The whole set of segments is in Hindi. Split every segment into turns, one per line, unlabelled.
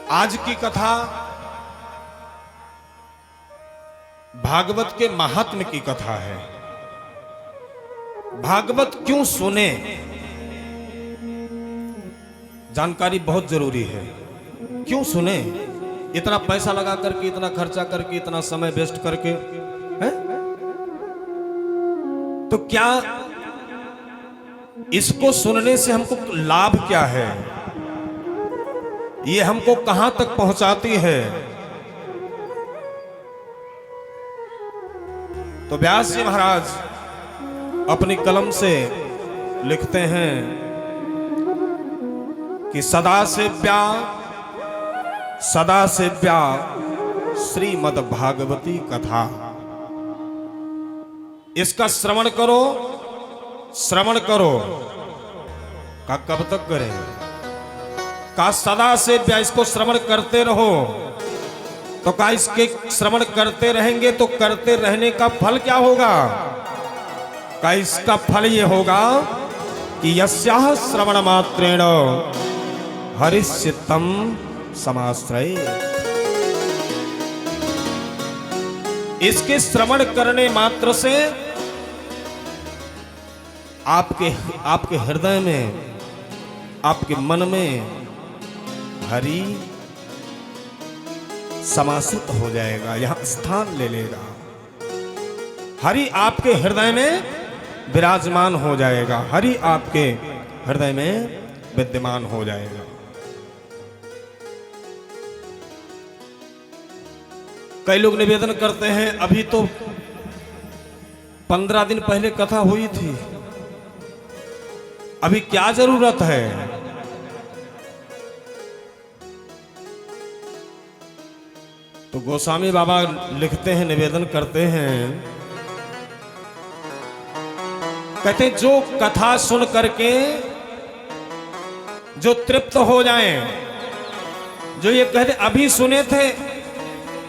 आज की कथा भागवत के महात्म्य की कथा है। भागवत क्यों सुने, जानकारी बहुत जरूरी है। क्यों सुने? इतना पैसा लगा करके, इतना खर्चा करके, इतना समय वेस्ट करके है? तो क्या इसको सुनने से हमको लाभ क्या है? ये हमको कहां तक पहुंचाती है? तो व्यास जी महाराज अपनी कलम से लिखते हैं कि सदा से प्या श्रीमद् भागवती कथा। इसका श्रवण करो का कब तक करें? का सदा से प्या इसको श्रवण करते रहो। तो का इसके श्रवण करते रहेंगे तो करते रहने का फल क्या होगा? का इसका फल ये होगा कि यस्याः श्रवण मात्रेण हरिश्चित्तम समाश्रय। इसके श्रवण करने मात्र से आपके हृदय में, आपके मन में हरि समासित हो जाएगा, यहां स्थान ले लेगा। हरि आपके हृदय में विराजमान हो जाएगा, हरि आपके हृदय में विद्यमान हो जाएगा। कई लोग निवेदन करते हैं, अभी तो 15 दिन पहले कथा हुई थी, अभी क्या जरूरत है? तो गोस्वामी बाबा लिखते हैं, निवेदन करते हैं, कहते हैं जो कथा सुन करके जो तृप्त हो जाएं, जो ये कहते अभी सुने थे,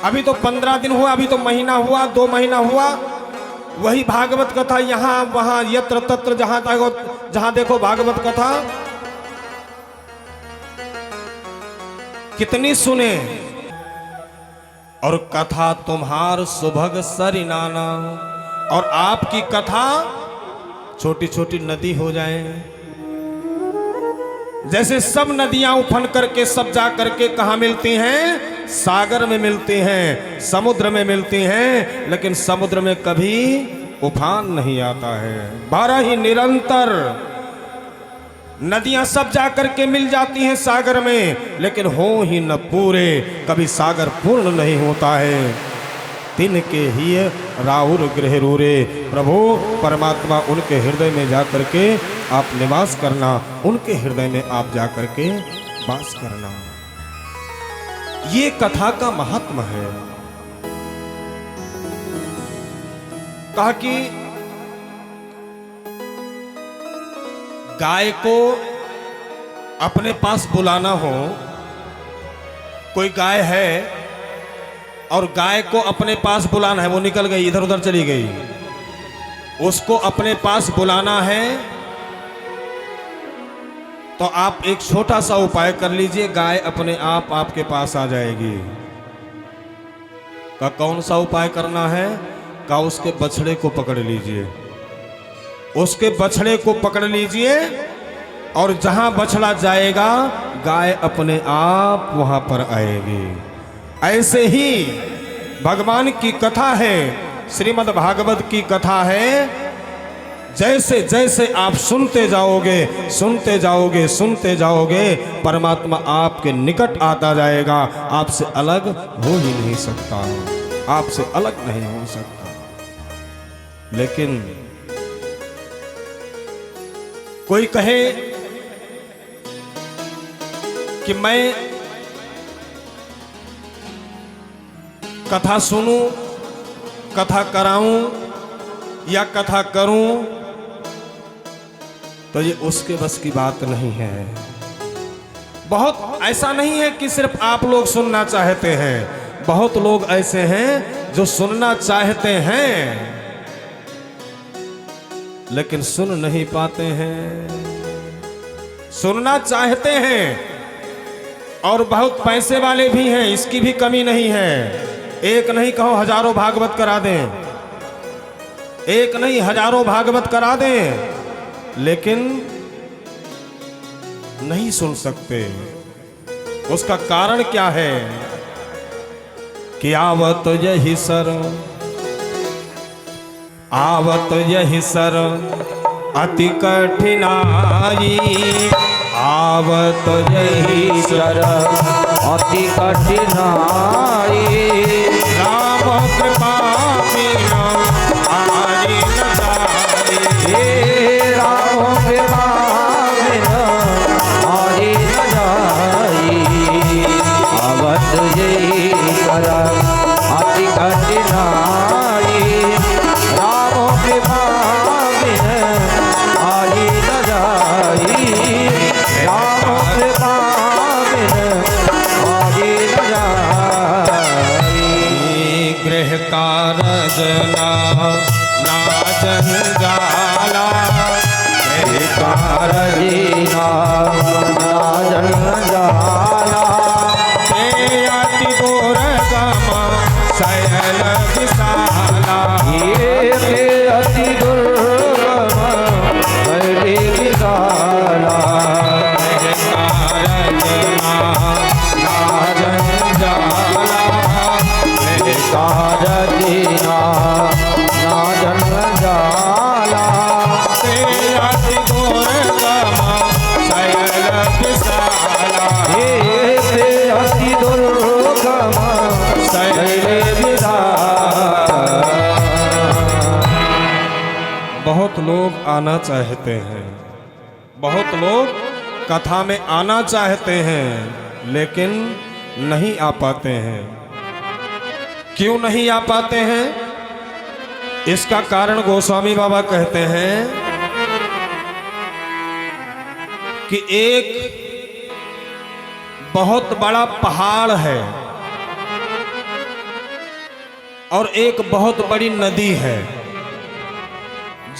अभी तो 15 दिन हुआ, अभी तो महीना हुआ, 2 महीना हुआ, वही भागवत कथा यहां वहां यत्र तत्र जहां देखो भागवत कथा कितनी सुने। और कथा तुम्हार सुभग सरिनाना, और आपकी कथा छोटी छोटी नदी हो जाए। जैसे सब नदियां उफन करके सब जा करके कहां मिलती हैं? सागर में मिलती हैं, समुद्र में मिलती हैं, लेकिन समुद्र में कभी उफान नहीं आता है। 12 ही निरंतर नदियां सब जा करके मिल जाती हैं सागर में, लेकिन हो ही न पूरे, कभी सागर पूर्ण नहीं होता है। तिनके ही राउर गृह रूरे, प्रभु परमात्मा उनके हृदय में जा करके आप निवास करना, उनके हृदय में आप जा करके वास करना। ये कथा का महात्मा है। कहा कि गाय को अपने पास बुलाना हो, कोई गाय है और गाय को अपने पास बुलाना है, वो निकल गई, इधर उधर चली गई, उसको अपने पास बुलाना है, तो आप एक छोटा सा उपाय कर लीजिए, गाय अपने आप आपके पास आ जाएगी। का कौन सा उपाय करना है? का उसके बछड़े को पकड़ लीजिए, उसके बछड़े को पकड़ लीजिए, और जहां बछड़ा जाएगा गाय अपने आप वहां पर आएगी। ऐसे ही भगवान की कथा है, श्रीमद् भागवत की कथा है। जैसे जैसे आप सुनते जाओगे, परमात्मा आपके निकट आता जाएगा, आपसे अलग हो ही नहीं सकता, आपसे अलग नहीं हो सकता। लेकिन कोई कहे कि मैं कथा सुनूं, कथा कराऊं या कथा करूं, तो ये उसके बस की बात नहीं है। बहुत ऐसा नहीं है कि सिर्फ आप लोग सुनना चाहते हैं, बहुत लोग ऐसे हैं जो सुनना चाहते हैं लेकिन सुन नहीं पाते हैं। सुनना चाहते हैं और बहुत पैसे वाले भी हैं, इसकी भी कमी नहीं है। एक नहीं कहो हजारों भागवत करा दें, एक नहीं हजारों भागवत करा दें, लेकिन नहीं सुन सकते। उसका कारण क्या है कि आवत यही सर, आवत यही सर अति कठिनाई, आवत यही सर
अति कठिनाई,
राम कृपा बिना आरी न जाई,
राम कृपा बिना आरी न जाई, आवत यही सर अति कठिनाई, राम कृपा बिना आरी न जाई, राम कृपा बिना आरी न जाई।
गृह कारज ना जंजाला, गृह कारज
जन जाला,
ते अति दुर्गम शैल विशाला,
ये अति दुर्गम शैल विशाला,
गृह कारज ना जंजाला, गृह
कारदीना ना जन जाला,
ते अति दुर्गम शैल विशाला,
ये अति दुर्गम शैल विशाला।
बहुत लोग आना चाहते हैं, बहुत लोग कथा में आना चाहते हैं, लेकिन नहीं आ पाते हैं। क्यों नहीं आ पाते हैं? इसका कारण गोस्वामी बाबा कहते हैं कि एक बहुत बड़ा पहाड़ है और एक बहुत बड़ी नदी है।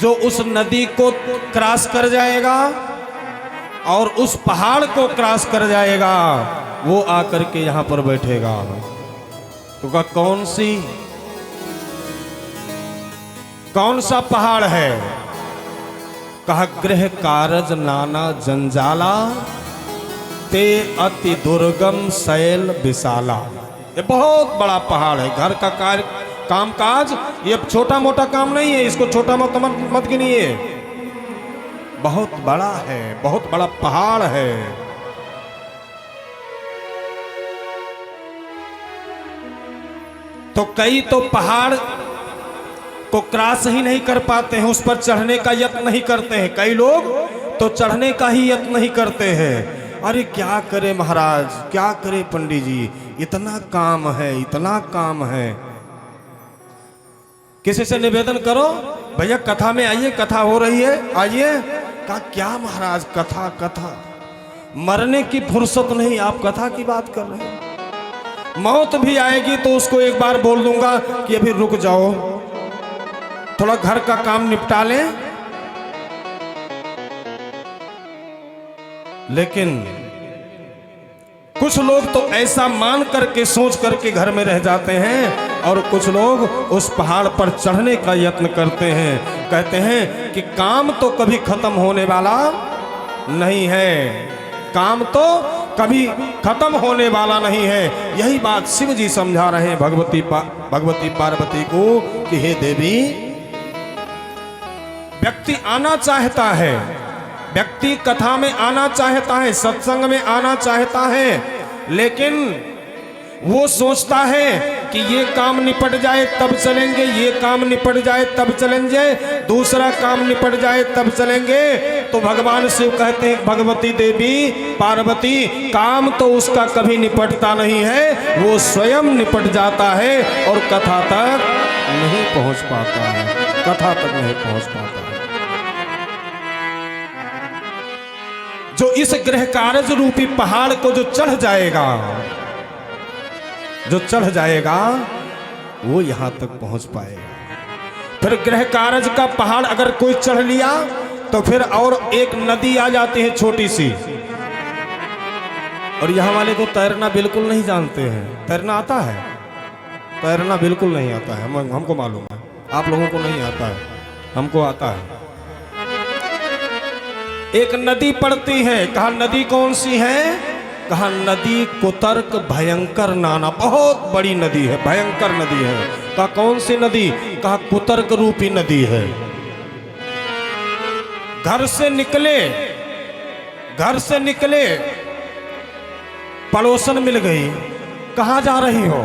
जो उस नदी को क्रॉस कर जाएगा और उस पहाड़ को क्रॉस कर जाएगा, वो आकर के यहां पर बैठेगा। तो कहा कौन सा पहाड़ है? कहा गृह कारज नाना जंजाला, ते अति दुर्गम शैल विशाला। ये बहुत बड़ा पहाड़ है। घर का कार्य कामकाज ये छोटा मोटा काम नहीं है, इसको छोटा मोटा मत गिनिए। बहुत बड़ा है, बहुत बड़ा पहाड़ है। तो कई तो पहाड़ को क्रॉस ही नहीं कर पाते हैं, उस पर चढ़ने का यत्न नहीं करते हैं। कई लोग तो चढ़ने का ही यत्न नहीं करते हैं। अरे क्या करे महाराज, क्या करे पंडित जी, इतना काम है, इतना काम है। किसी से निवेदन करो, भैया कथा में आइए, कथा हो रही है, आइए। कहा क्या महाराज कथा कथा, मरने की फुर्सत नहीं, आप कथा की बात कर रहे हैं। मौत भी आएगी तो उसको एक बार बोल दूंगा कि अभी रुक जाओ, थोड़ा घर का काम निपटा लें। लेकिन कुछ लोग तो ऐसा मान करके सोच करके घर में रह जाते हैं, और कुछ लोग उस पहाड़ पर चढ़ने का यत्न करते हैं। कहते हैं कि काम तो कभी खत्म होने वाला नहीं है, काम तो कभी खत्म होने वाला नहीं है। यही बात शिव जी समझा रहे हैं भगवती पार्वती को कि हे देवी, व्यक्ति आना चाहता है, व्यक्ति कथा में आना चाहता है, सत्संग में आना चाहता है, लेकिन वो सोचता है कि ये काम निपट जाए तब चलेंगे, ये काम निपट जाए तब चलेंगे, दूसरा काम निपट जाए तब चलेंगे। तो भगवान शिव कहते हैं भगवती देवी पार्वती, काम तो उसका कभी निपटता नहीं है, वो स्वयं निपट जाता है और कथा तक नहीं पहुंच पाता है, कथा तक नहीं पहुंच पाता है। जो इस गृह कारज रूपी पहाड़ को जो चढ़ जाएगा, जो चढ़ जाएगा, वो यहां तक पहुंच पाएगा। फिर गृह कारज का पहाड़ अगर कोई चढ़ लिया तो फिर और एक नदी आ जाती है छोटी सी, और यहाँ वाले तो तैरना बिल्कुल नहीं जानते हैं। तैरना आता है? तैरना बिल्कुल नहीं आता है। हमको मालूम है, आप लोगों को नहीं आता है, हमको आता है। एक नदी पड़ती है, कहा नदी कौन सी है? कहा नदी कुतर्क भयंकर नाना, बहुत बड़ी नदी है, भयंकर नदी है। कहा कौन सी नदी? कहा कुतर्क रूपी नदी है। घर से निकले पड़ोसन मिल गई, कहां जा रही हो?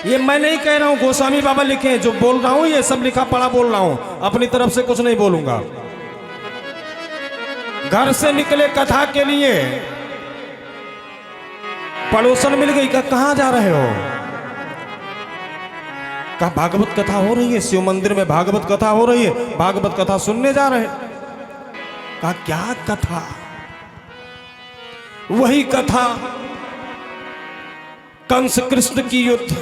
ये मैं नहीं कह रहा हूं, गोस्वामी बाबा लिखे, जो बोल रहा हूं ये सब लिखा पढ़ा बोल रहा हूं, अपनी तरफ से कुछ नहीं बोलूंगा। घर से निकले कथा के लिए, पड़ोसन मिल गई, कहां जा रहे हो? कहा भागवत कथा हो रही है, शिव मंदिर में भागवत कथा हो रही है, भागवत कथा सुनने जा रहे। कहा क्या कथा? वही कथा कंस कृष्ण की युद्ध,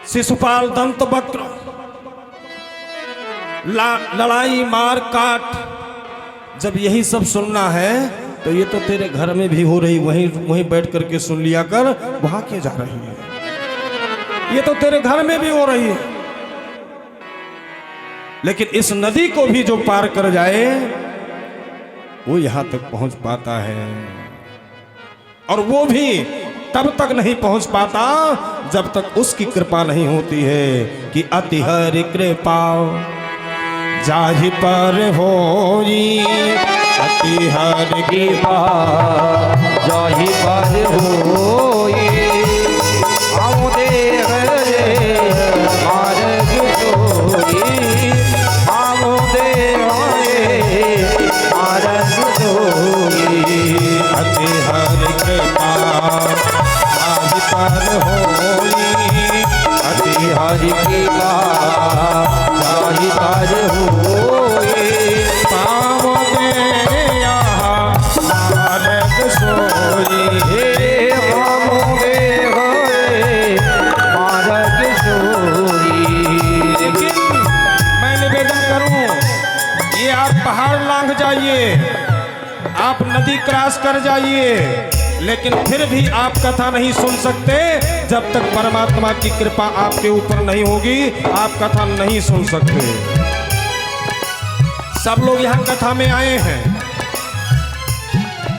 शिशुपाल दंत वक्र, लड़ाई मार काट। जब यही सब सुनना है तो ये तो तेरे घर में भी हो रही, वहीं बैठ करके सुन लिया कर, वहां क्यों जा रही है? ये तो तेरे घर में भी हो रही है। लेकिन इस नदी को भी जो पार कर जाए वो यहां तक पहुंच पाता है, और वो भी तब तक नहीं पहुंच पाता जब तक उसकी कृपा नहीं होती है कि अति हरि कृपा जाहि पर होई, अति हरि
कृपा जाहि पर होई, आओ देख रे मार्ग चोरी, आओ देख रे मार्ग चोरी।
अति हरि कृपा जाहि पर होई,
अति हरि कृपा जाहि पर होई,
पावो दे यहाँ मार्ग सोई।
आओ देख रे मार्ग चोरी।
लेकिन मैं निवेदन करूं, ये आप पहाड़ लांघ जाइए, आप नदी क्रॉस कर जाइए, लेकिन फिर भी आप कथा नहीं सुन सकते जब तक परमात्मा की कृपा आपके ऊपर नहीं होगी, आप कथा नहीं सुन सकते। सब लोग यहां कथा में आए हैं,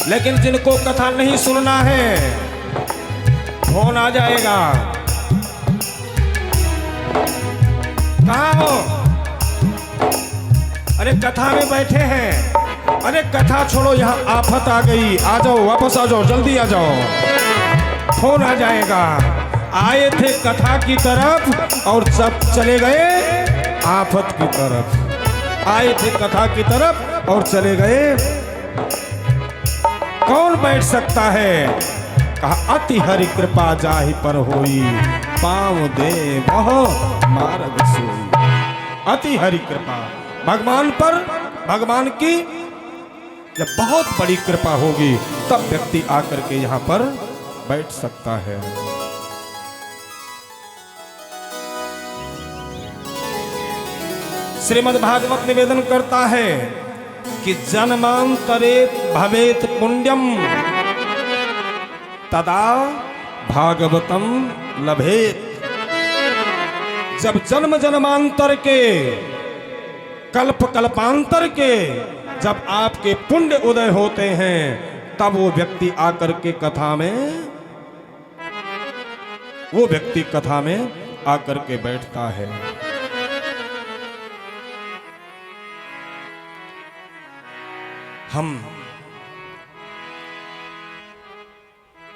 लेकिन जिनको कथा नहीं सुनना है फोन आ जाएगा, कहाँ हो? अरे कथा में बैठे हैं, अरे कथा छोड़ो, यहाँ आफत आ गई, आ जाओ, वापस आ जाओ, जल्दी आ जाओ। फोन आ जाएगा। आए थे कथा की तरफ और सब चले गए आफत की तरफ। आए थे कथा की तरफ और चले गए। कौन बैठ सकता है? कहा अति हरि कृपा जाहि पर होई, पाँव दे वह मार्ग सोई। अति हरि कृपा, भगवान पर, भगवान की जब बहुत बड़ी कृपा होगी तब व्यक्ति आकर के यहां पर बैठ सकता है। श्रीमद् भागवत निवेदन करता है कि जन्मांतरे भवेत पुण्यम तदा भागवतम लभेत। जब जन्म जन्मांतर के, कल्प कल्पांतर के जब आपके पुण्य उदय होते हैं तब वो व्यक्ति आकर के कथा में, वो व्यक्ति कथा में आकर के बैठता है। हम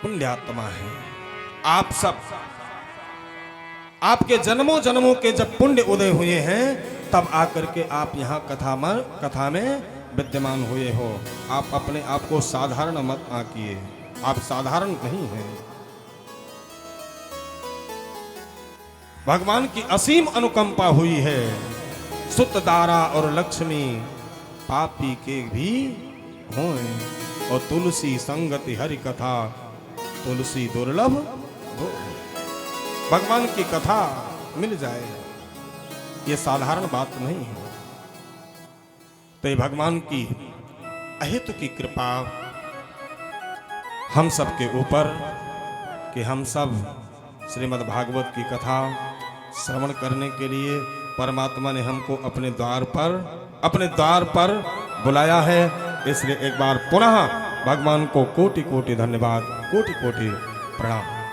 पुण्यात्मा हैं, आप सब, आपके जन्मों जन्मों के जब पुण्य उदय हुए हैं तब आकर के आप यहाँ कथा में विद्यमान हुए हो। आप अपने आप को साधारण मत आंकिए, आप साधारण नहीं हैं। भगवान की असीम अनुकंपा हुई है। सुत दारा और लक्ष्मी पापी के भी होए, और तुलसी संगति हरि कथा तुलसी दुर्लभ हो। भगवान की कथा मिल जाए ये साधारण बात नहीं है। तो भगवान की अहेतु की कृपा हम सब के ऊपर कि हम सब श्रीमद् भागवत की कथा श्रवण करने के लिए परमात्मा ने हमको अपने द्वार पर बुलाया है। इसलिए एक बार पुनः भगवान को कोटि कोटि धन्यवाद, कोटि कोटि प्रणाम।